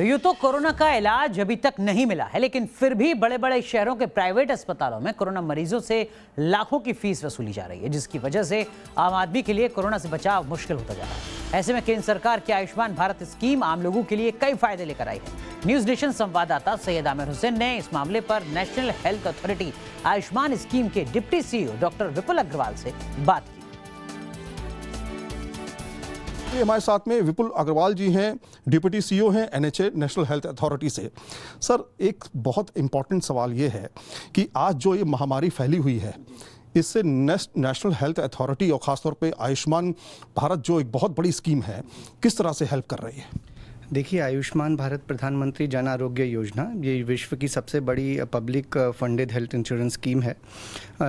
यूं तो कोरोना का इलाज अभी तक नहीं मिला है, लेकिन फिर भी बड़े बड़े शहरों के प्राइवेट अस्पतालों में कोरोना मरीजों से लाखों की फीस वसूली जा रही है, जिसकी वजह से आम आदमी के लिए कोरोना से बचाव मुश्किल होता जा रहा है। ऐसे में केंद्र सरकार की आयुष्मान भारत स्कीम आम लोगों के लिए कई फायदे लेकर आई है। न्यूज नेशन संवाददाता सैयद आमिर हुसैन ने इस मामले पर national health authority Ayushman scheme के डिप्टी सीईओ डॉक्टर विपुल अग्रवाल से बात की। हमारे साथ में विपुल अग्रवाल जी हैं, डिप्टी सीईओ हैं एनएचए नेशनल हेल्थ अथॉरिटी से। सर, एक बहुत इम्पॉर्टेंट सवाल ये है कि आज जो ये महामारी फैली हुई है, इससे नेशनल हेल्थ अथॉरिटी और ख़ासतौर पे आयुष्मान भारत जो एक बहुत बड़ी स्कीम है, किस तरह से हेल्प कर रही है? देखिए, आयुष्मान भारत प्रधानमंत्री जन आरोग्य योजना ये विश्व की सबसे बड़ी public funded health insurance scheme है।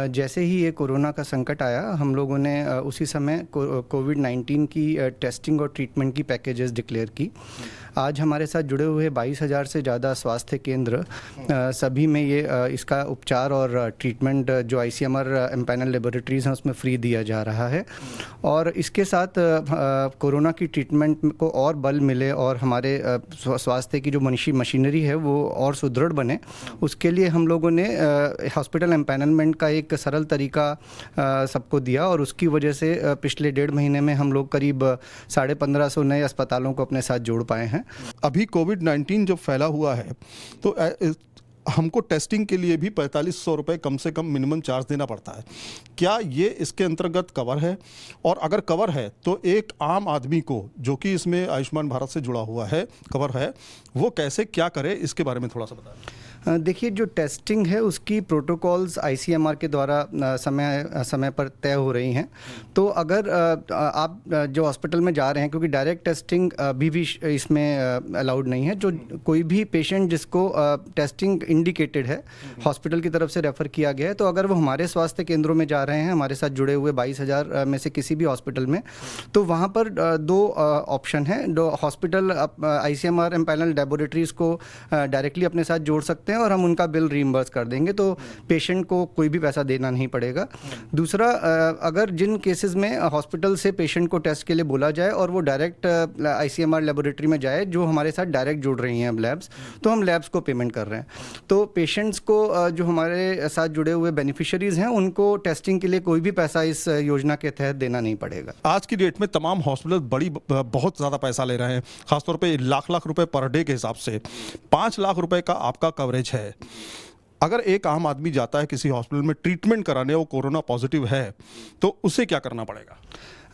जैसे ही ये कोरोना का संकट आया, हम लोगों ने उसी समय कोविड-19 की टेस्टिंग और ट्रीटमेंट की पैकेजेस डिक्लेयर की। आज हमारे साथ जुड़े हुए 22,000 से ज़्यादा स्वास्थ्य केंद्र, सभी में ये इसका उपचार और ट्रीटमेंट जो आईसीएमआर एम्पैनल लेबोरेटरीज़ हैं उसमें फ्री दिया जा रहा है। और इसके साथ कोरोना की ट्रीटमेंट को और बल मिले और हमारे स्वास्थ्य की जो मशीनरी है वो और सुदृढ़ बने, उसके लिए हम लोगों ने हॉस्पिटल एम्पैनलमेंट का एक सरल तरीका सबको दिया और उसकी वजह से पिछले 1.5 महीने में हम लोग करीब 1550 नए अस्पतालों को अपने साथ जोड़ पाए हैं। अभी कोविड-19 जब फैला हुआ है तो हमको टेस्टिंग के लिए भी 4500 रुपये कम से कम मिनिमम चार्ज देना पड़ता है। क्या ये इसके अंतर्गत कवर है? और अगर कवर है तो एक आम आदमी को जो कि इसमें आयुष्मान भारत से जुड़ा हुआ है, कवर है, वो कैसे क्या करे, इसके बारे में थोड़ा सा बताएं। देखिए, जो टेस्टिंग है उसकी प्रोटोकॉल्स आईसीएमआर के द्वारा समय पर तय हो रही हैं। तो अगर आप जो हॉस्पिटल में जा रहे हैं, क्योंकि डायरेक्ट टेस्टिंग अभी भी इसमें अलाउड नहीं है, जो कोई भी पेशेंट जिसको टेस्टिंग इंडिकेटेड है, हॉस्पिटल की तरफ से रेफ़र किया गया है, तो अगर वो हमारे स्वास्थ्य केंद्रों में जा रहे हैं, हमारे साथ जुड़े हुए 22,000 में से किसी भी हॉस्पिटल में, तो वहाँ पर 2 ऑप्शन हैं। जो हॉस्पिटल आईसीएमआर एम्पैनल लेबोरेटरीज़ को डायरेक्टली अपने साथ जोड़ सकते हैं और हम उनका बिल रीइंबर्स कर देंगे, तो पेशेंट को कोई भी पैसा देना नहीं पड़ेगा। दूसरा, अगर जिन केसेस में हॉस्पिटल से पेशेंट को टेस्ट के लिए बोला जाए और वो डायरेक्ट आईसीएमआर लेबोरेटरी में जाए, जो हमारे साथ डायरेक्ट जुड़ रही हैं अब लैब्स, तो हम लैब्स को पेमेंट कर रहे हैं। तो पेशेंट्स को जो हमारे साथ जुड़े हुए बेनिफिशियरीज हैं, उनको टेस्टिंग के लिए कोई भी पैसा इस योजना के तहत देना नहीं पड़ेगा। आज की डेट में तमाम हॉस्पिटल बहुत ज़्यादा पैसा ले रहे हैं, खासतौर पर लाख रुपए पर डे के हिसाब से। 5 लाख रुपए का आपका कवरेज है। अगर एक आम आदमी जाता है किसी हॉस्पिटल में ट्रीटमेंट कराने, वो कोरोना पॉजिटिव है, तो उसे क्या करना पड़ेगा?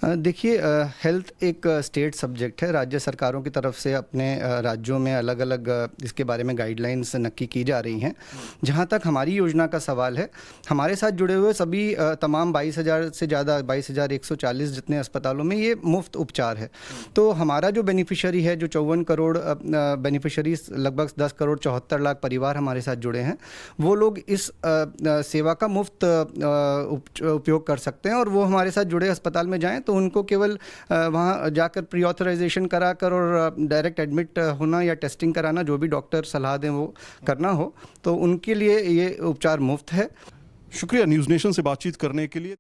देखिए, हेल्थ एक स्टेट सब्जेक्ट है। राज्य सरकारों की तरफ से अपने राज्यों में अलग अलग इसके बारे में गाइडलाइंस नक्की की जा रही हैं। जहाँ तक हमारी योजना का सवाल है, हमारे साथ जुड़े हुए सभी तमाम 22,000 से ज़्यादा 22,140 जितने अस्पतालों में ये मुफ्त उपचार है। तो हमारा जो बेनिफिशियरी है, जो 54 करोड़ बेनिफिशियरीज, लगभग 10 करोड़ 74 लाख परिवार हमारे साथ जुड़े हैं, वो लोग इस सेवा का मुफ्त उपयोग कर सकते हैं। और वो हमारे साथ जुड़े अस्पताल में जाएँ तो उनको केवल वहाँ जाकर प्री ऑथराइजेशन कराकर और डायरेक्ट एडमिट होना या टेस्टिंग कराना, जो भी डॉक्टर सलाह दें वो करना हो, तो उनके लिए ये उपचार मुफ्त है। शुक्रिया न्यूज़ नेशन से बातचीत करने के लिए।